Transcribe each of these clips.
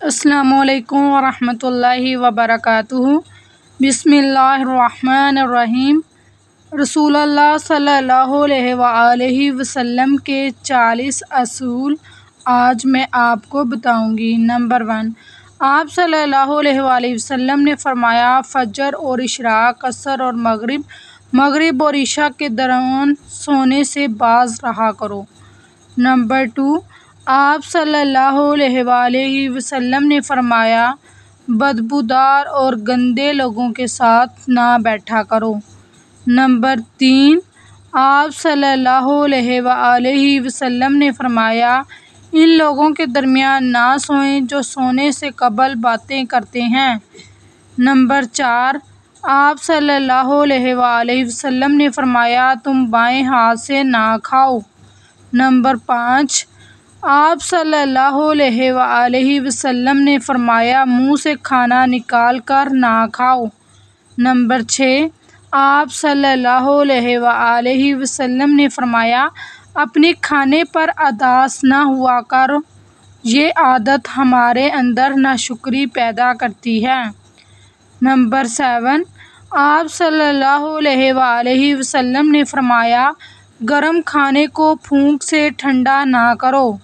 अस्सलामुअलैकुम वरहमतुल्लाहि वबरकातुहू। बिस्मिल्लाहिर्रहमानिर्रहीम। रसूलुल्लाह सल्लल्लाहु अलैहि वसल्लम के 40 असूल आज मैं आपको बताऊंगी। नंबर 1, आप सल्लल्लाहु अलैहि वसल्लम ने फरमाया, फजर और इशराक, असर और मगरिब और ईशा के दौरान सोने से बाज रहा करो। नंबर 2, आप सल्लल्लाहु अलैहि वसल्लम ने फरमाया, बदबूदार और गंदे लोगों के साथ ना बैठा करो। नंबर 3, आप सल्लल्लाहु अलैहि वसल्लम ने फरमाया, इन लोगों के दरमियान ना सोएं जो सोने से कबल बातें करते हैं। नंबर 4, आप सल्लल्लाहु अलैहि वसल्लम ने फरमाया, तुम बाएं हाथ से ना खाओ। नंबर 5, आप सल्लल्लाहु अलैहि वसल्लम ने फरमाया, मुंह से खाना निकाल कर ना खाओ। नंबर 6, आप सल्लल्लाहु अलैहि वसल्लम ने फरमाया, अपने खाने पर अदास ना हुआ करो, ये आदत हमारे अंदर नाशुक्री पैदा करती है। नंबर 7, आप सल्लल्लाहु अलैहि वसल्लम ने फरमाया, गरम खाने को फूंक से ठंडा ना करो।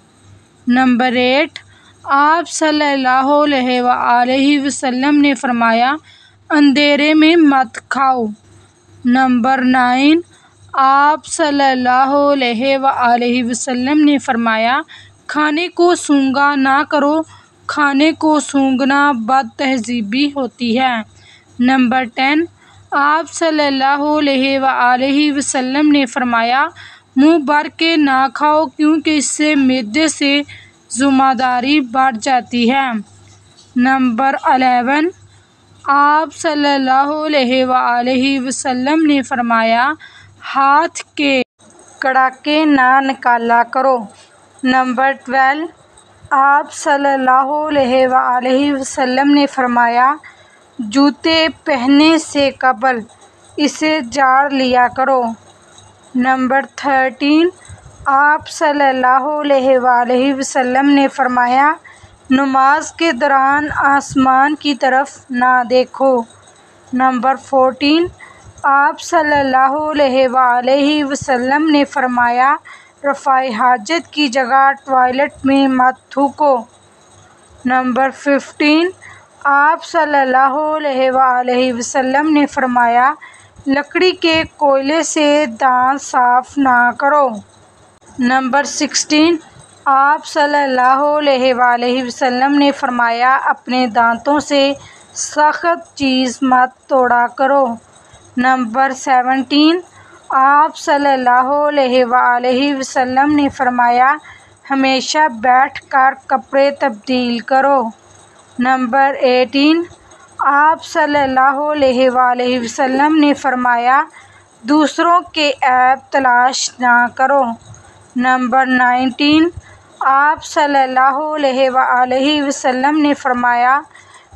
नंबर 8, आप सल्लल्लाहु अलैहि वसल्लम ने फरमाया, अंधेरे में मत खाओ। नंबर 9, आप सल्लल्लाहु अलैहि वसल्लम ने फरमाया, खाने को सूंघा ना करो, खाने को सूंघना बदतहजीबी होती है। नंबर 10, आप सल्लल्लाहु अलैहि वसल्लम ने फरमाया, मुंह भर के ना खाओ क्योंकि इससे मैदे से जुम्मेदारी बढ़ जाती है। नंबर 11, आप सल्लल्लाहु अलैहि वसल्लम ने फरमाया, हाथ के कड़ाके ना निकाला करो। नंबर 12, आप सल्लल्लाहु अलैहि वसल्लम ने फरमाया, जूते पहनने से कबल इसे झाड़ लिया करो। नंबर 13, आप सल्लल्लाहु अलैहि वसल्लम ने फरमाया, नमाज के दौरान आसमान की तरफ ना देखो। नंबर 14, आप सल्लल्लाहु अलैहि वसल्लम ने फरमाया, रफ़ाए हाजत की जगह टॉयलेट में मत थूको। नंबर 15, आप सल्लल्लाहु अलैहि वसल्लम ने फरमाया, लकड़ी के कोयले से दांत साफ ना करो। नंबर 16, आप सल्लल्लाहु अलैहि वसल्लम ने फरमाया, अपने दांतों से सख्त चीज़ मत तोड़ा करो। नंबर 17, आप सल्लल्लाहु अलैहि वसल्लम ने फरमाया, हमेशा बैठकर कपड़े तब्दील करो। नंबर 18, आप सल्लल्लाहु अलैहि वसल्लम ने फरमाया, दूसरों के ऐब तलाश ना करो। नंबर 19, आप सल्लल्लाहु अलैहि वसल्लम ने फरमाया,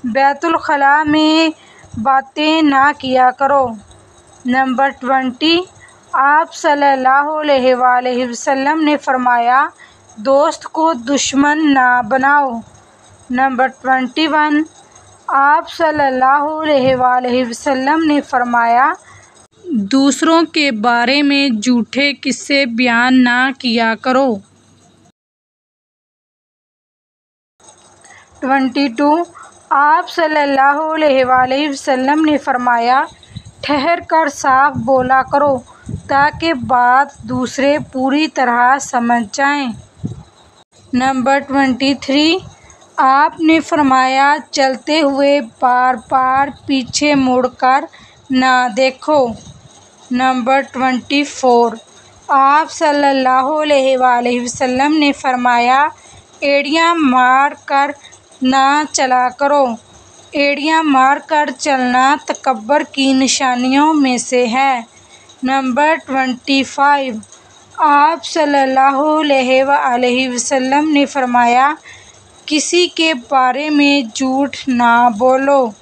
बैतुल खला में बातें ना किया करो। नंबर 20, आप सल्लल्लाहु अलैहि वसल्लम ने फरमाया, दोस्त को दुश्मन ना बनाओ। नंबर 21, आप सल्लल्लाहु अलैहि वसल्लम ने फरमाया, दूसरों के बारे में झूठे किस्से बयान ना किया करो। 22, आप सल्लल्लाहु अलैहि वसल्लम ने फरमाया, ठहर कर साफ बोला करो ताकि बात दूसरे पूरी तरह समझ जाएं। नंबर 23, आपने फरमाया, चलते हुए बार बार पीछे मुड़कर ना देखो। नंबर 24, आप सल्लल्लाहु अलैहि वसल्लम ने फरमाया, एड़ियाँ मार कर ना चला करो। एड़ियाँ मार कर चलना तकब्बुर की निशानियों में से है। नंबर 25, आप सल्लल्लाहु अलैहि वसल्लम ने फरमाया, किसी के बारे में झूठ ना बोलो।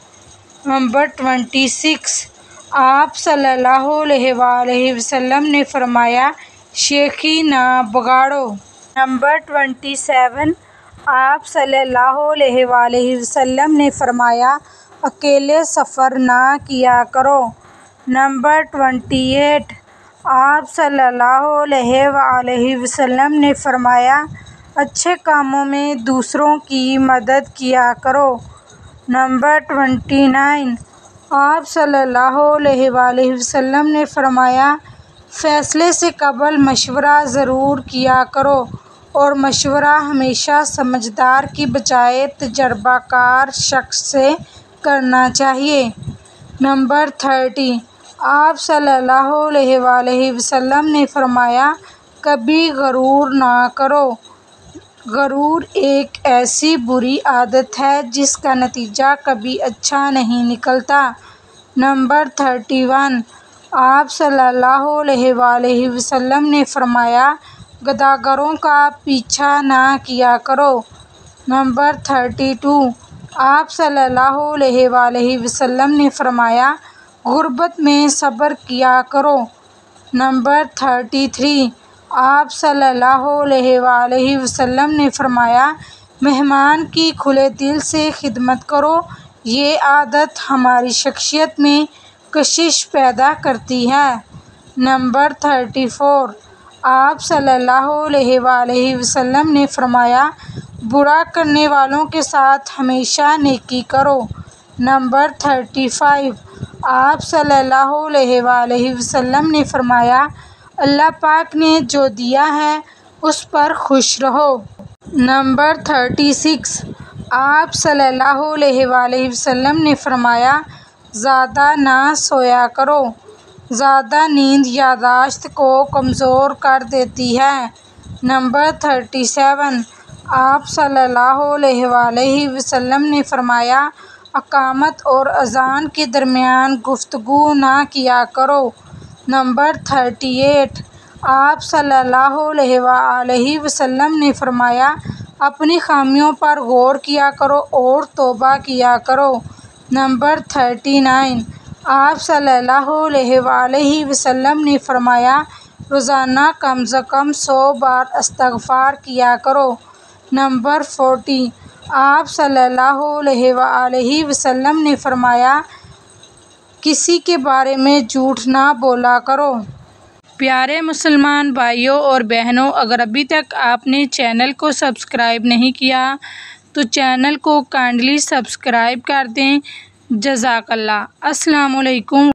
नंबर 26, आप सल्लल्लाहु अलैहि वसल्लम ने फरमाया, शेखी ना बगाड़ो। नंबर 27, आप सल्लल्लाहु अलैहि वसल्लम ने फरमाया, अकेले सफ़र ना किया करो। नंबर 28, आप सल्लल्लाहु अलैहि वसल्लम ने फरमाया, अच्छे कामों में दूसरों की मदद किया करो। नंबर 29, आप सल्लल्लाहु अलैहि वसल्लम ने फरमाया, फ़ैसले से कबल मशवरा ज़रूर किया करो और मशवरा हमेशा समझदार की बजाय तजर्बाकार शख्स से करना चाहिए। नंबर 30, आप सल्लल्लाहु अलैहि वसल्लम ने फरमाया, कभी गरूर ना करो। गरूर एक ऐसी बुरी आदत है जिसका नतीजा कभी अच्छा नहीं निकलता। नंबर 31, आप सल्लल्लाहु अलैहि वसल्लम ने फरमाया, गदागरों का पीछा ना किया करो। नंबर 32, आप सल्लल्लाहु अलैहि वसल्लम ने फरमाया, गुर्बत में सब्र किया करो। नंबर 33, आप सल्लल्लाहु अलैहि वसल्लम ने फरमाया, मेहमान की खुले दिल से खिदमत करो। ये आदत हमारी शख्सियत में कशिश पैदा करती है। नंबर 34, आप सल्लल्लाहु अलैहि वसल्लम ने फरमाया, बुरा करने वालों के साथ हमेशा नेकी करो। नंबर 35, आप सल्लल्लाहु अलैहि वसल्लम ने फरमाया, अल्लाह पाक ने जो दिया है उस पर खुश रहो। नंबर 36, आप सल्लल्लाहु अलैहि वसल्लम ने फरमाया, ज़्यादा ना सोया करो। ज़्यादा नींद याददाश्त को कमज़ोर कर देती है। नंबर 37, आप सल्लल्लाहु अलैहि वसल्लम ने फरमाया, अकामत और अज़ान के दरमियान गुफ्तगू ना किया करो। नंबर 38, आप सल्लल्लाहु अलैहि वसल्लम ने फरमाया, अपनी खामियों पर गौर किया करो और तौबा किया करो। नंबर 39, आप सल्लल्लाहु अलैहि वसल्लम ने फरमाया, रोज़ाना कम से कम 100 बार इस्तिग़फ़ार किया करो। नंबर 40, आप सल्लल्लाहु अलैहि वसल्लम ने फरमाया, किसी के बारे में झूठ ना बोला करो। प्यारे मुसलमान भाइयों और बहनों, अगर अभी तक आपने चैनल को सब्सक्राइब नहीं किया तो चैनल को काइंडली सब्सक्राइब कर दें। जज़ाकल्लाह। अस्सलामुअलैकुम।